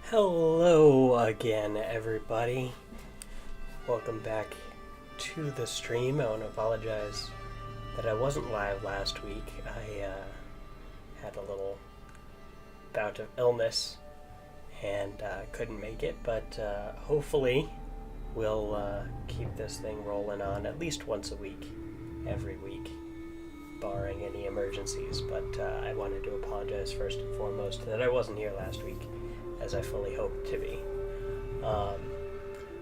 Hello again, everybody. Welcome back to the stream. I want to apologize that I wasn't live last week. I had a little bout of illness and couldn't make it, but hopefully we'll keep this thing rolling on at least once a week, every week, barring any emergencies. But I wanted to apologize first and foremost that I wasn't here last week, as I fully hoped to be.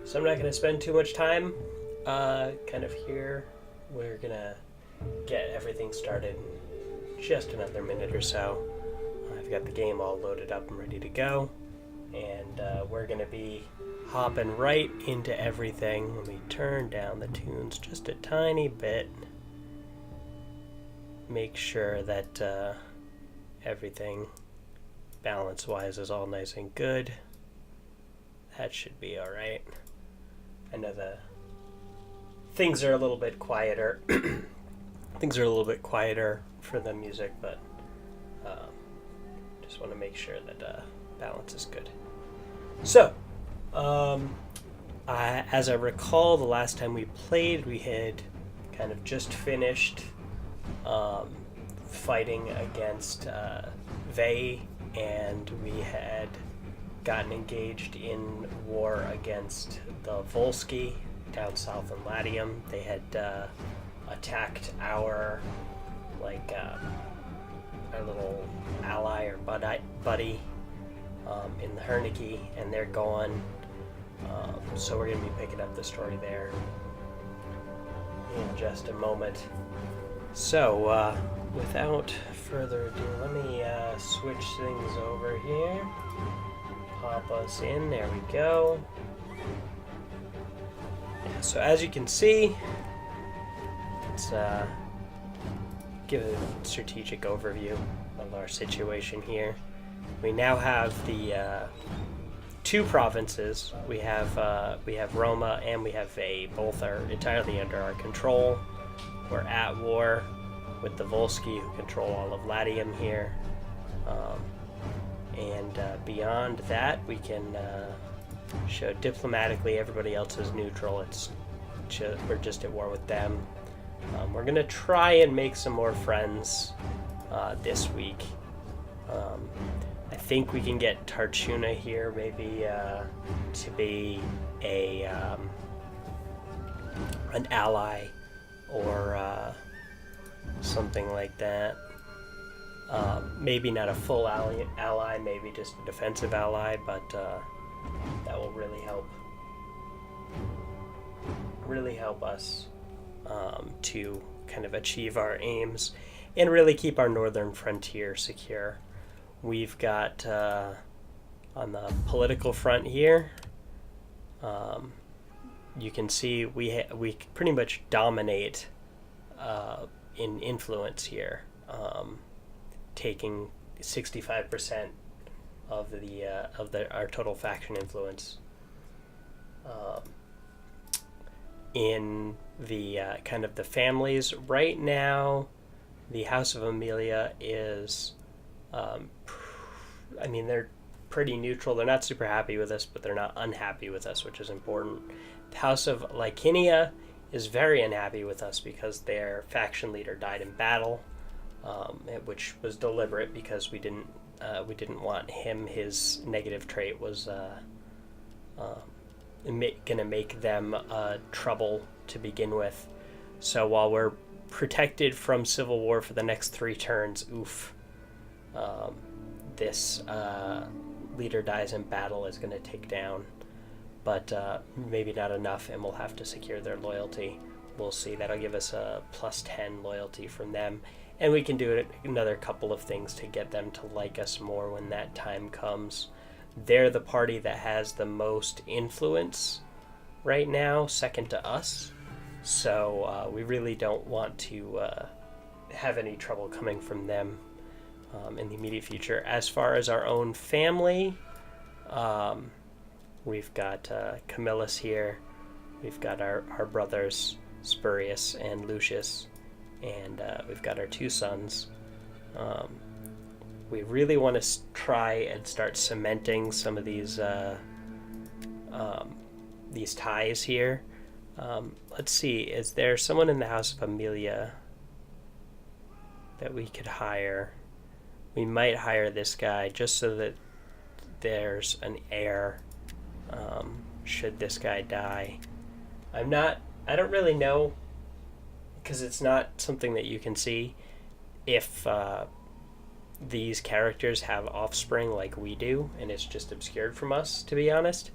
So I'm not going to spend too much time kind of here. We're going to get everything started in just another minute or so. I've got the game all loaded up and ready to go, and we're going to be hopping right into everything. Let me turn down the tunes just a tiny bit. Make sure that everything balance-wise is all nice and good. That should be alright. I know the things are a little bit quieter. Things are a little bit quieter for the music, but just want to make sure that balance is good. So, as I recall, the last time we played, we had kind of just finished fighting against Vey, and we had gotten engaged in war against the Volsky down south in Latium. They had attacked our little ally or buddy in the Herniki, and they're gone. So we're going to be picking up the story there in just a moment. So, without further ado, let me switch things over here. Pop us in. There we go. Yeah, so as you can see, let's give a strategic overview of our situation here. We now have the two provinces. We have Roma and we have Vey. Both are entirely under our control. We're at war with the Volsky, who control all of Latium here. And beyond that, we can show diplomatically everybody else is neutral. We're just at war with them. We're going to try and make some more friends this week. I think we can get Tarchuna here maybe to be an ally or something like that. Maybe not a full ally, maybe just a defensive ally, but that will really help us to kind of achieve our aims and really keep our northern frontier secure. We've got on the political front here, you can see we pretty much dominate in influence here, taking 65% of our total faction influence. In the kind of the families right now, the House of Amelia is, they're pretty neutral. They're not super happy with us, but they're not unhappy with us, which is important. The House of Lycinia is very unhappy with us because their faction leader died in battle, which was deliberate because we didn't want him. His negative trait was going to make them trouble to begin with. So while we're protected from civil war for the next 3 turns, this leader dies in battle is going to take down, but maybe not enough, and we'll have to secure their loyalty. We'll see. That'll give us a +10 loyalty from them, and we can do another couple of things to get them to like us more when that time comes. They're the party that has the most influence right now, second to us, so we really don't want to have any trouble coming from them in the immediate future. As far as our own family, we've got Camillus here. We've got our brothers Spurius and Lucius, and we've got our 2 sons. we really want to try and start cementing some of these ties here. Let's see, is there someone in the House of Amelia that we could hire? We might hire this guy just so that there's an heir should this guy die. I don't really know, because it's not something that you can see, if these characters have offspring like we do, and it's just obscured from us, to be honest.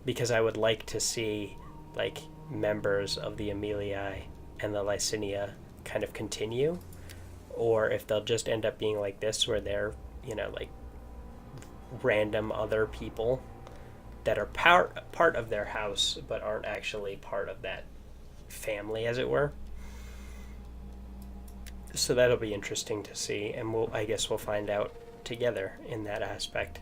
Because I would like to see like members of the Amelii and the Licinia kind of continue, or if they'll just end up being like this, where they're, like random other people that are part of their house but aren't actually part of that family, as it were. So that'll be interesting to see, and I guess we'll find out together in that aspect.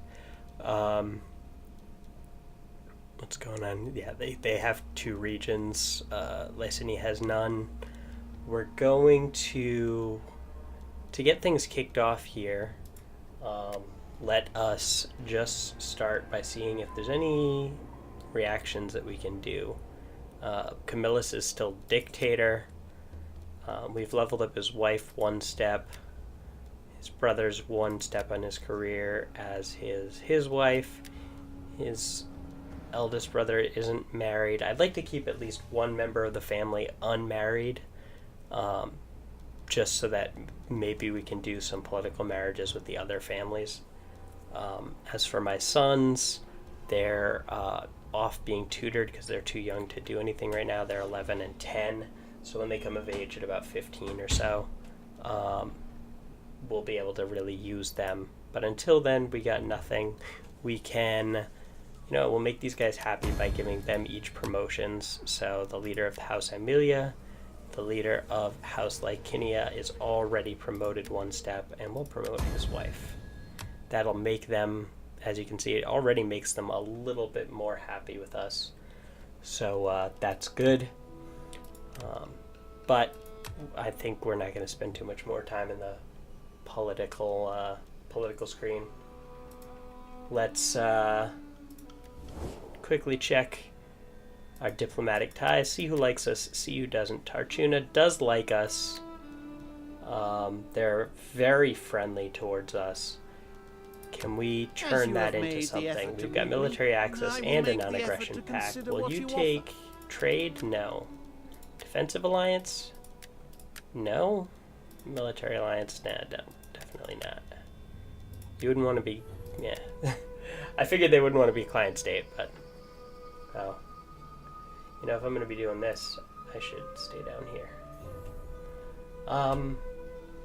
What's going on? Yeah, they have 2 regions. Licinia has none. We're going to get things kicked off here. Let us just start by seeing if there's any reactions that we can do. Camillus is still dictator. We've leveled up his wife 1 step. His brother's 1 step on his career as his wife. His eldest brother isn't married. I'd like to keep at least 1 member of the family unmarried, just so that maybe we can do some political marriages with the other families. As for my sons, they're off being tutored because they're too young to do anything right now. They're 11 and 10, so when they come of age at about 15 or so, we'll be able to really use them. But until then, we got nothing. We can, we'll make these guys happy by giving them each promotions. So the leader of the House Amelia, the leader of House Licinia is already promoted 1 step, and we'll promote his wife. That'll make them, as you can see, it already makes them a little bit more happy with us. So that's good. But I think we're not going to spend too much more time in the political screen. Let's quickly check our diplomatic ties, see who likes us, see who doesn't. Tarchuna does like us. They're very friendly towards us. Can we turn that into something? We've got military access and a non-aggression pact. Will you take trade? No. Defensive alliance? No. Military alliance? Nah, definitely not. You wouldn't want to be... Yeah. I figured they wouldn't want to be client state, but... Oh. If I'm going to be doing this, I should stay down here.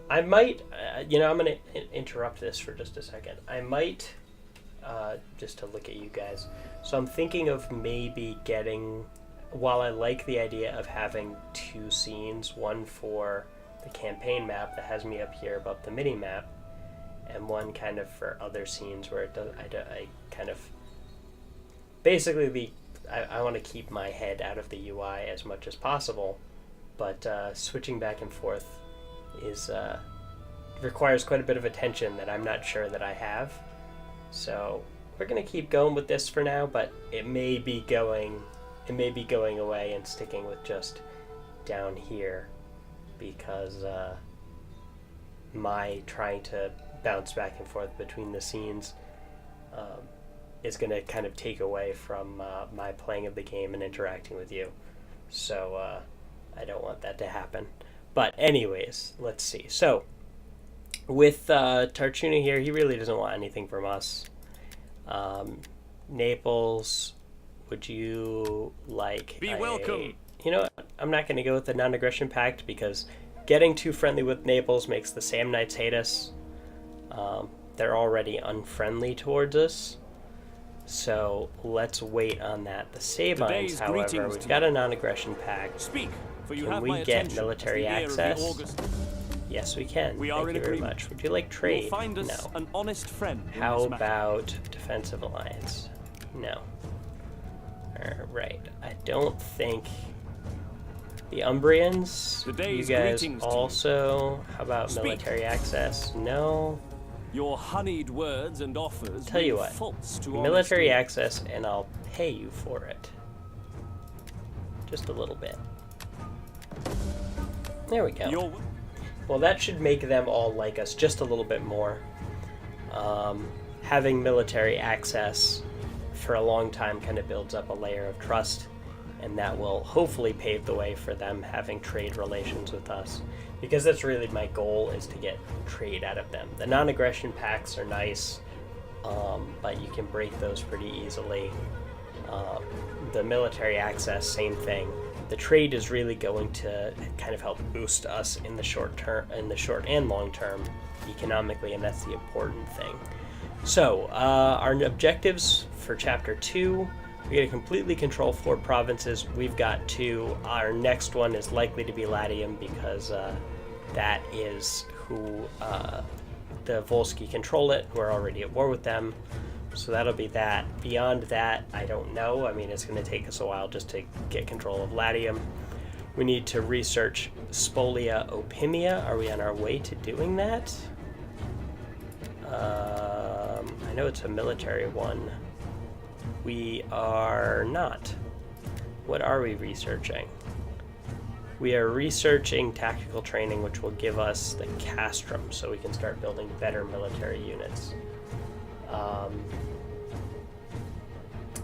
I might, I'm going to interrupt this for just a second. I might, just to look at you guys. So I'm thinking of maybe getting, while I like the idea of having 2 scenes, one for the campaign map that has me up here above the mini map, and one kind of for other scenes where it does, I kind of, basically I want to keep my head out of the UI as much as possible, but switching back and forth is requires quite a bit of attention that I'm not sure that I have. So we're gonna keep going with this for now, but it may be going away and sticking with just down here, because my trying to bounce back and forth between the scenes is going to kind of take away from my playing of the game and interacting with you. So I don't want that to happen. But anyways, let's see. So with Tarchuna here, he really doesn't want anything from us. Naples, would you like... Be welcome. You know what? I'm not going to go with the non-aggression pact, because getting too friendly with Naples makes the Sam Knights hate us. They're already unfriendly towards us. So let's wait on that. The Sabines, however, we've got a non-aggression pact. Speak, for you can have we my get attention military access? Yes, we can. We Thank are in you very agreement. much. Would you like trade? Find us No. an honest friend. How about defensive alliance? No. Right. I don't think The Umbrians, The day's you guys greetings to you. also. How about Speak. military access? No. Your honeyed words and offers Tell you ring what, false to military honesty. access, and I'll pay you for it. Just a little bit. There we go. Your Well, that should make them all like us just a little bit more. Having military access for a long time kind of builds up a layer of trust, and that will hopefully pave the way for them having trade relations with us. Because that's really my goal, is to get trade out of them. The non-aggression pacts are nice, but you can break those pretty easily. The military access, same thing. The trade is really going to kind of help boost us in the short and long term, economically, and that's the important thing. So, our objectives for Chapter 2, we got to completely control 4 provinces. We've got 2. Our next one is likely to be Latium, because that is who the Volsci control it. We're already at war with them. So that'll be that. Beyond that, I don't know. I mean, it's going to take us a while just to get control of Latium. We need to research Spolia Opimia. Are we on our way to doing that? I know it's a military one. We are not. What are we researching? We are researching tactical training, which will give us the castrum, so we can start building better military units.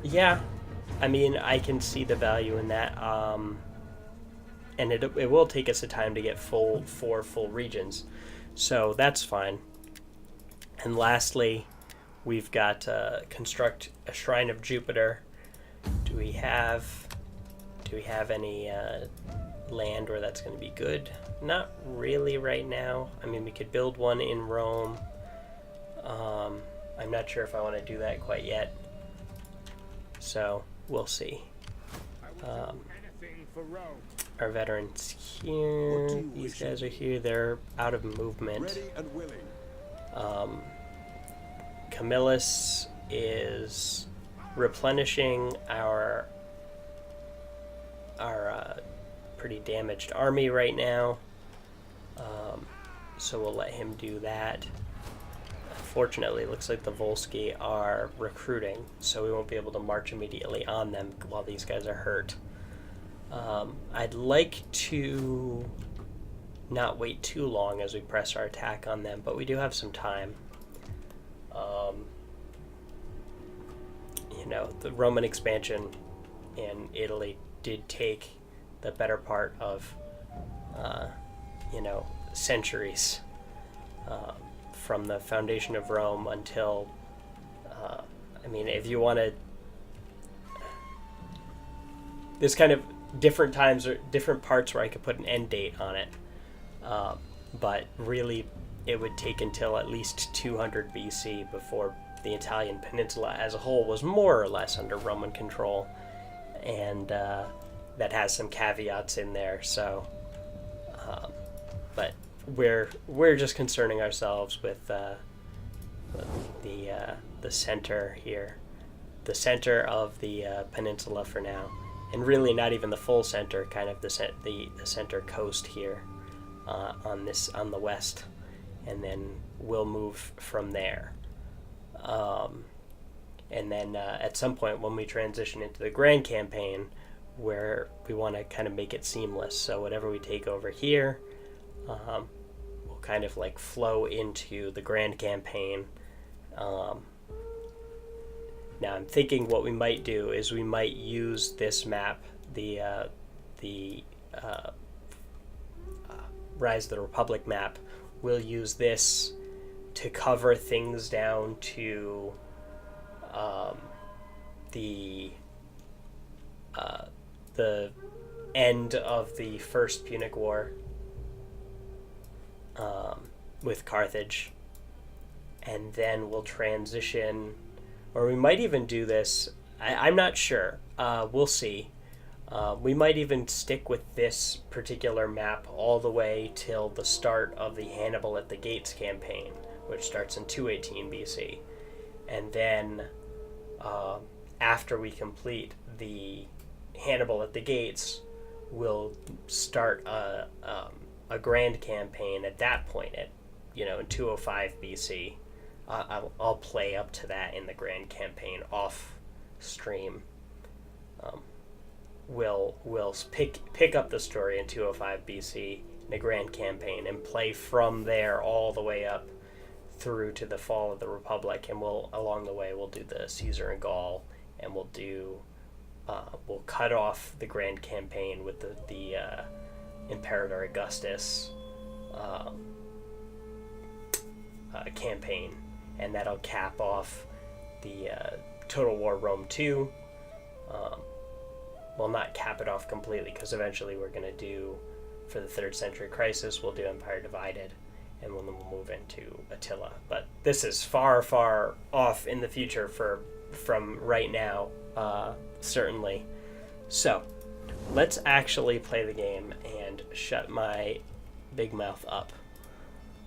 Yeah, I mean, I can see the value in that. And it will take us a time to get 4 full regions, so that's fine. And lastly, we've got construct a shrine of Jupiter. Do we have any land where that's going to be good? Not really right now. I mean, we could build one in Rome. I'm not sure if I want to do that quite yet. So, we'll see. Our veterans here. These guys are here. They're out of movement. Ready and willing. Camillus is replenishing our pretty damaged army right now. So we'll let him do that. Fortunately, it looks like the Volsci are recruiting, so we won't be able to march immediately on them while these guys are hurt. I'd like to not wait too long as we press our attack on them, but we do have some time. The Roman expansion in Italy did take the better part of, centuries. From the foundation of Rome until, if you want to, there's kind of different times or different parts where I could put an end date on it, but really it would take until at least 200 BC before the Italian peninsula as a whole was more or less under Roman control, and that has some caveats in there, so, but we're just concerning ourselves with the center here, the center of the peninsula for now, and really not even the full center, kind of the center coast here on the west, and then we'll move from there. And then at some point when we transition into the Grand Campaign, where we want to kind of make it seamless, so whatever we take over here will kind of like flow into the Grand Campaign. Now I'm thinking what we might do is we might use this map, the Rise of the Republic map. We'll use this to cover things down to the end of the First Punic War with Carthage, and then we'll transition, or we might even do this, I'm not sure, we'll see. We might even stick with this particular map all the way till the start of the Hannibal at the Gates campaign, which starts in 218 BC. And then after we complete the Hannibal at the Gates, we'll start a grand campaign at that point at, in 205 BC. I'll play up to that in the grand campaign off stream. We'll pick up the story in 205 BC in a grand campaign and play from there all the way up through to the fall of the Republic, and along the way we'll do the Caesar and Gaul, and we'll cut off the grand campaign with the Imperator Augustus campaign, and that'll cap off the Total War Rome 2. Well, not cap it off completely, because eventually we're going to do, for the 3rd century crisis, we'll do Empire Divided, and then we'll move into Attila. But this is far, far off in the future from right now, certainly. So, let's actually play the game and shut my big mouth up,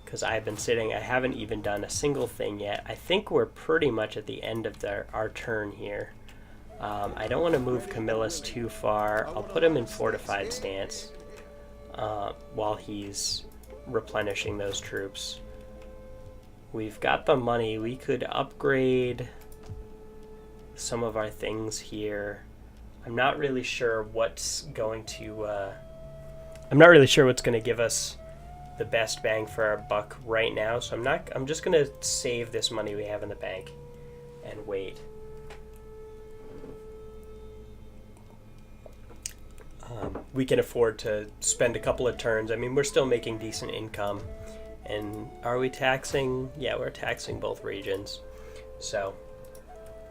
because I've been sitting, I haven't even done a single thing yet. I think we're pretty much at the end of our turn here. I don't want to move Camillus too far. I'll put him in fortified stance while he's replenishing those troops. We've got the money. We could upgrade some of our things here. I'm not really sure what's going to give us the best bang for our buck right now, so I'm just going to save this money we have in the bank and wait. We can afford to spend a couple of turns. I mean, we're still making decent income. And are we taxing? Yeah, we're taxing both regions. So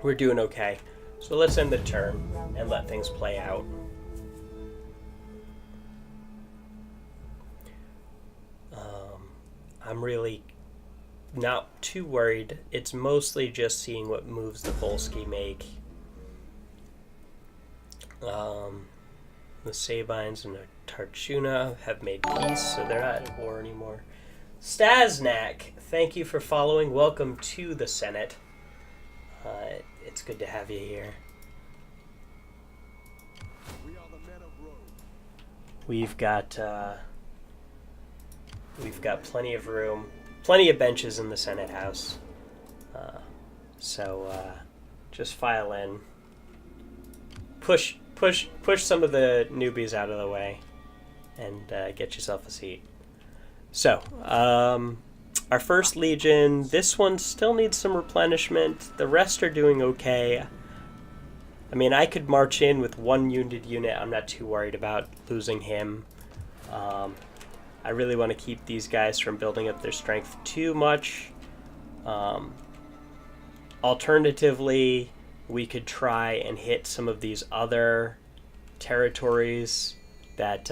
we're doing okay. So let's end the turn and let things play out. I'm really not too worried. It's mostly just seeing what moves the Volsci make. The Sabines and the Tarchuna have made peace, so they're not at war anymore. Stasnak, thank you for following. Welcome to the Senate. It's good to have you here. We are the men of Rome. We've got plenty of room, plenty of benches in the Senate House. So just file in. Push some of the newbies out of the way and get yourself a seat. So, our first legion, this one still needs some replenishment. The rest are doing okay. I mean, I could march in with one wounded unit. I'm not too worried about losing him. I really want to keep these guys from building up their strength too much. Alternatively, we could try and hit some of these other territories that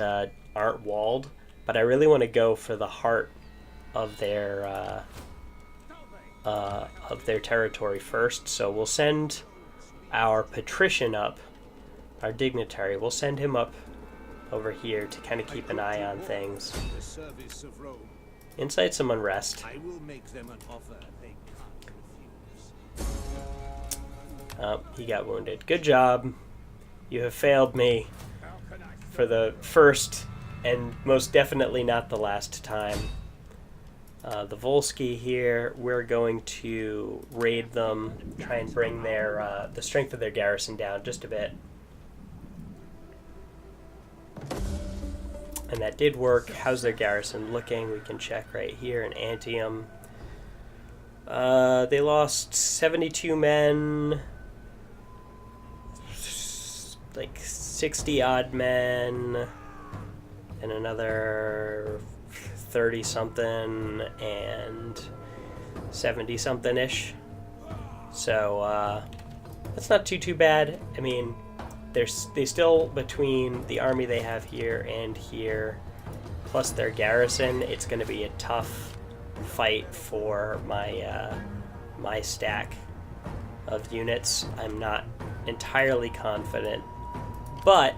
aren't walled, but I really want to go for the heart of their territory first. So we'll send our patrician up, our dignitary. We'll send him up over here to kind of keep an eye on things. Incite some unrest. I will make them an offer they can't refuse. Oh, he got wounded. Good job. You have failed me for the first and most definitely not the last time. The Volsci here, we're going to raid them, try and bring their the strength of their garrison down just a bit. And that did work. How's their garrison looking? We can check right here in Antium. They lost 72 men, like 60 odd men, and another 30 something and 70 something ish. So that's not too bad. I mean, they still, between the army they have here and here, plus their garrison, it's going to be a tough fight for my stack of units. I'm not entirely confident, but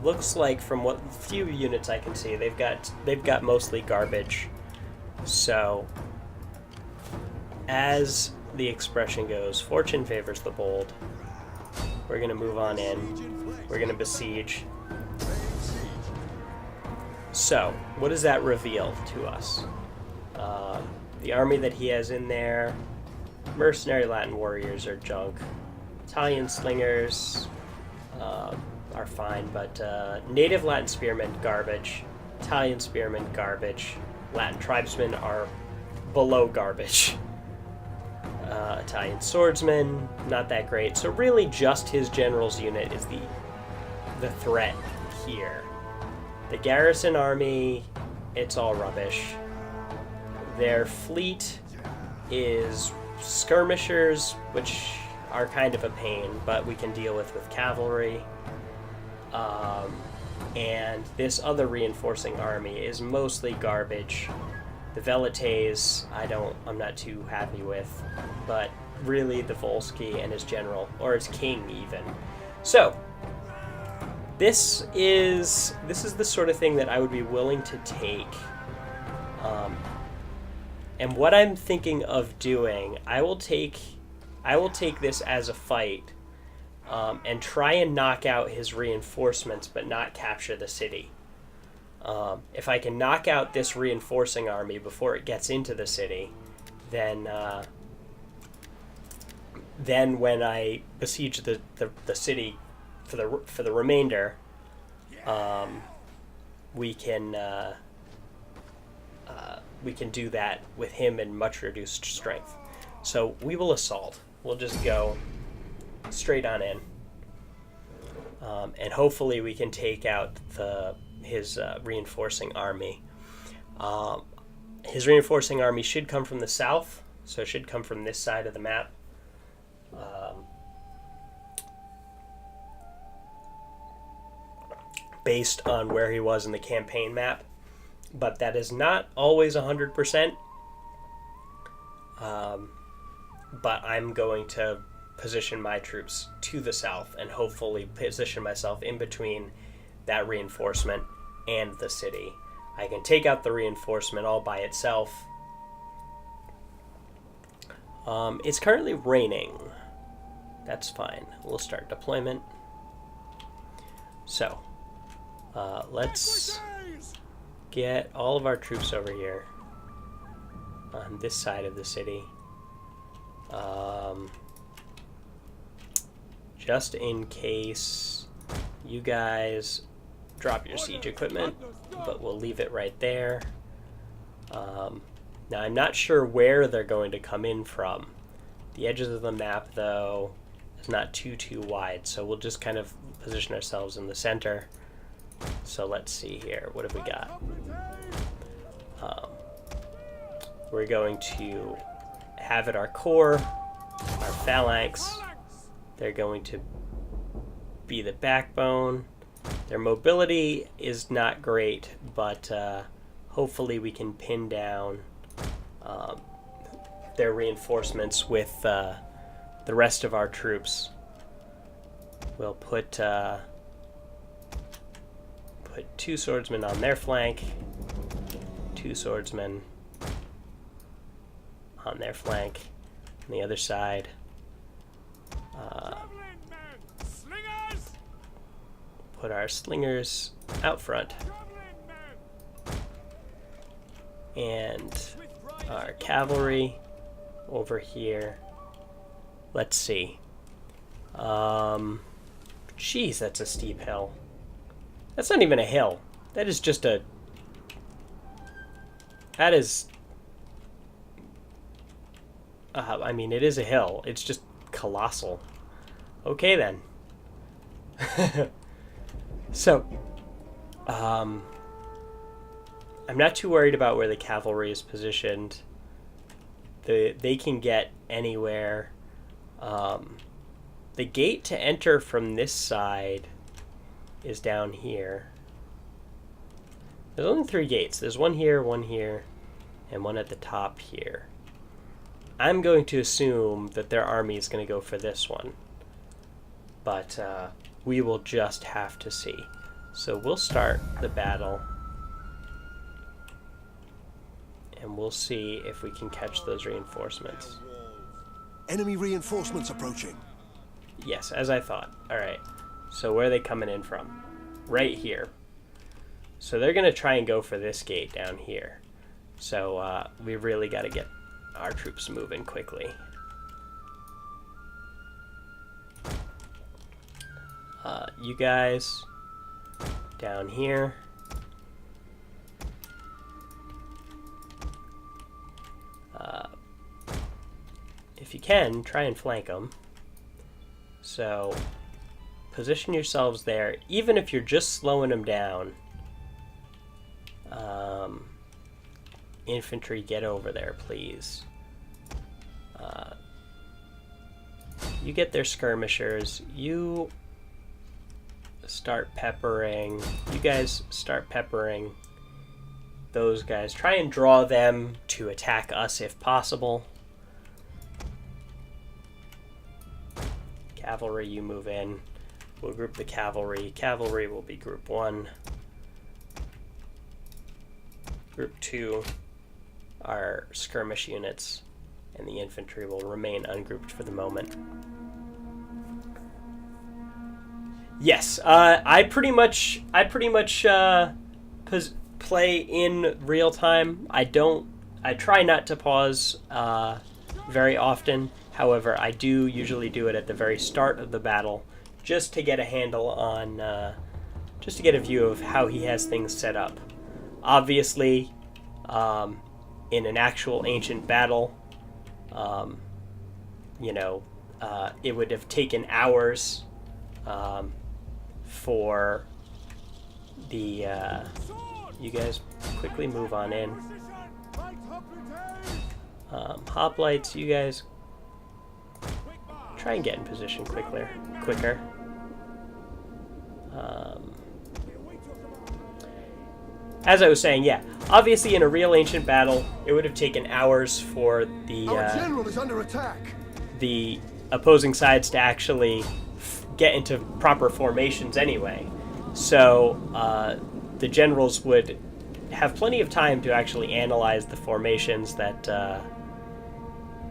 looks like from what few units I can see, they've got mostly garbage. So, as the expression goes, fortune favors the bold. We're gonna move on in. We're gonna besiege. So, what does that reveal to us? The army that he has in there, mercenary Latin warriors are junk. Italian slingers are fine, but native Latin spearmen, garbage. Italian spearmen, garbage. Latin tribesmen are below garbage. Italian swordsmen, not that great. So really just his general's unit is the threat here. The garrison army, it's all rubbish. Their fleet is skirmishers, which are kind of a pain, but we can deal with cavalry. And this other reinforcing army is mostly garbage. The Velites, I'm not too happy with, but really the Volsky and his general, or his king even. So, this is the sort of thing that I would be willing to take. And what I'm thinking of doing, I will take this as a fight, and try and knock out his reinforcements, but not capture the city. If I can knock out this reinforcing army before it gets into the city, then when I besiege the city for the remainder, we can do that with him in much reduced strength. So we will assault. We'll just go straight on in, and hopefully we can take out his reinforcing army. His reinforcing army should come from the south, so it should come from this side of the map. Based on where he was in the campaign map, but that is not always 100%. But I'm going to position my troops to the south and hopefully position myself in between that reinforcement and the city. I can take out the reinforcement all by itself. It's currently raining. That's fine. We'll start deployment. So, let's get all of our troops over here on this side of the city. Just in case you guys drop your siege equipment, but we'll leave it right there. Now I'm not sure where they're going to come in from. The edges of the map, though, is not too wide, so we'll just kind of position ourselves in the center. So let's see here. What have we got? We're going to have at our core our phalanx. They're going to be the backbone. Their mobility is not great, but hopefully we can pin down their reinforcements with the rest of our troops. We'll put 2 swordsmen on their flank, 2 swordsmen on their flank on the other side. Put our slingers out front, and our cavalry over here. Let's see. Geez, that's a steep hill. That's not even a hill. That is just a... That is... I mean, it is a hill. It's just colossal. Okay, then. So, I'm not too worried about where the cavalry is positioned. They can get anywhere. The gate to enter from this side is down here. There's only 3 gates. There's one here, and one at the top here. I'm going to assume that their army is going to go for this one. But we will just have to see. So we'll start the battle. And we'll see if we can catch those reinforcements. Enemy reinforcements approaching. Yes, as I thought. Alright. So where are they coming in from? Right here. So they're going to try and go for this gate down here. So we really got to get our troops moving quickly. You guys down here. If you can, try and flank them. So position yourselves there, even if you're just slowing them down. Infantry, get over there, please. You get their skirmishers. You start peppering. You guys start peppering those guys. Try and draw them to attack us if possible. Cavalry, you move in. We'll group the cavalry. Cavalry will be group 1. Group 2 are skirmish units, and the infantry will remain ungrouped for the moment. Yes, I pretty much play in real time. I try not to pause very often. However, I do usually do it at the very start of the battle, just to get a handle on, just to get a view of how he has things set up. Obviously, in an actual ancient battle, it would have taken hours for the... you guys quickly move on in. Hoplites, you guys try and get in position quicker. As I was saying, yeah, obviously in a real ancient battle, it would have taken hours for the general is under attack. The opposing sides to actually get into proper formations anyway. So the generals would have plenty of time to actually analyze the formations that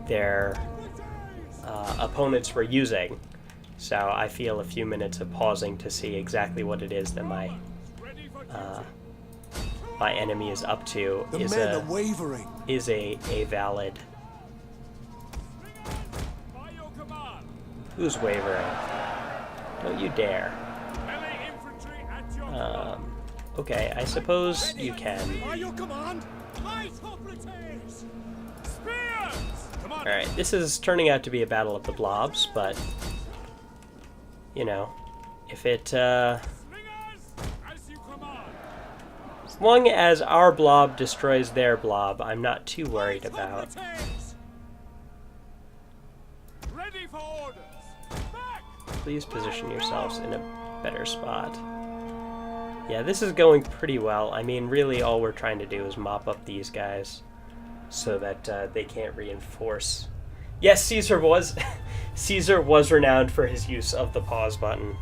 their opponents were using. So I feel a few minutes of pausing to see exactly what it is that my enemy is up to is a valid. Who's wavering? Don't you dare. Okay, I suppose you can. Alright, this is turning out to be a battle of the blobs, but you know, if it as long as our blob destroys their blob, I'm not too worried about. Please position yourselves in a better spot. Yeah, this is going pretty well. I mean, really all we're trying to do is mop up these guys so that they can't reinforce. Yes, Caesar was Caesar was renowned for his use of the pause button.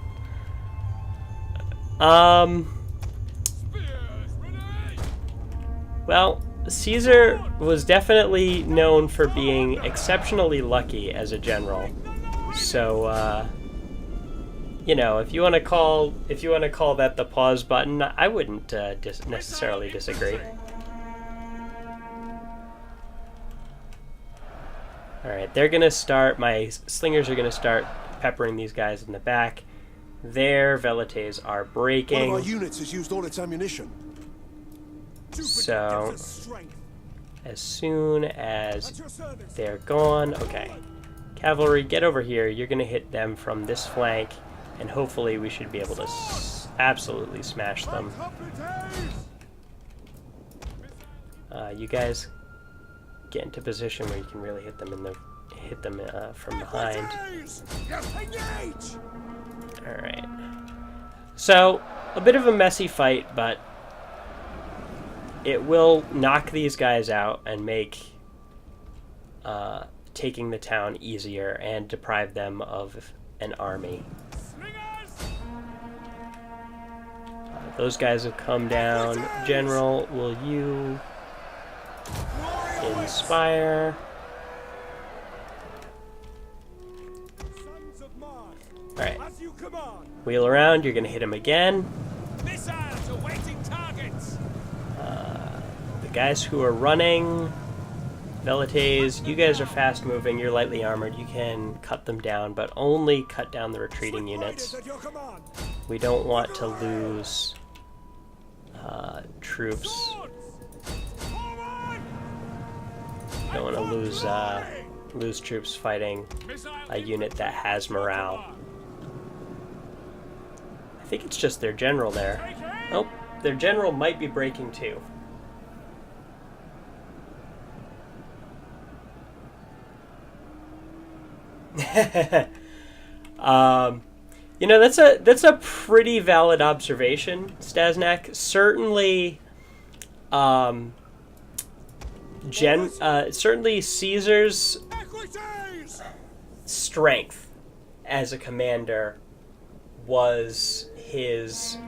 Well, Caesar was definitely known for being exceptionally lucky as a general. So, you know, if you want to call that the pause button, I wouldn't necessarily disagree. All right, they're gonna start. My slingers are gonna start peppering these guys in the back. Their velites are breaking. One of our units has used all its ammunition. So, as soon as they're gone, okay. Cavalry, get over here. You're going to hit them from this flank, and hopefully we should be able to absolutely smash them. You guys get into position where you can really hit them from behind. All right. So, a bit of a messy fight, but it will knock these guys out and make taking the town easier and deprive them of an army. Those guys have come down. General, will you inspire? Alright. Wheel around, you're going to hit him again. Missiles awaiting target. The guys who are running, Velites, you guys are fast moving, you're lightly armored, you can cut them down, but only cut down the retreating units. We don't want to lose troops. Don't want to lose troops fighting a unit that has morale. I think it's just their general there. Oh, their general might be breaking too. You know, that's a pretty valid observation, Stasnak. Certainly, certainly Caesar's strength as a commander was his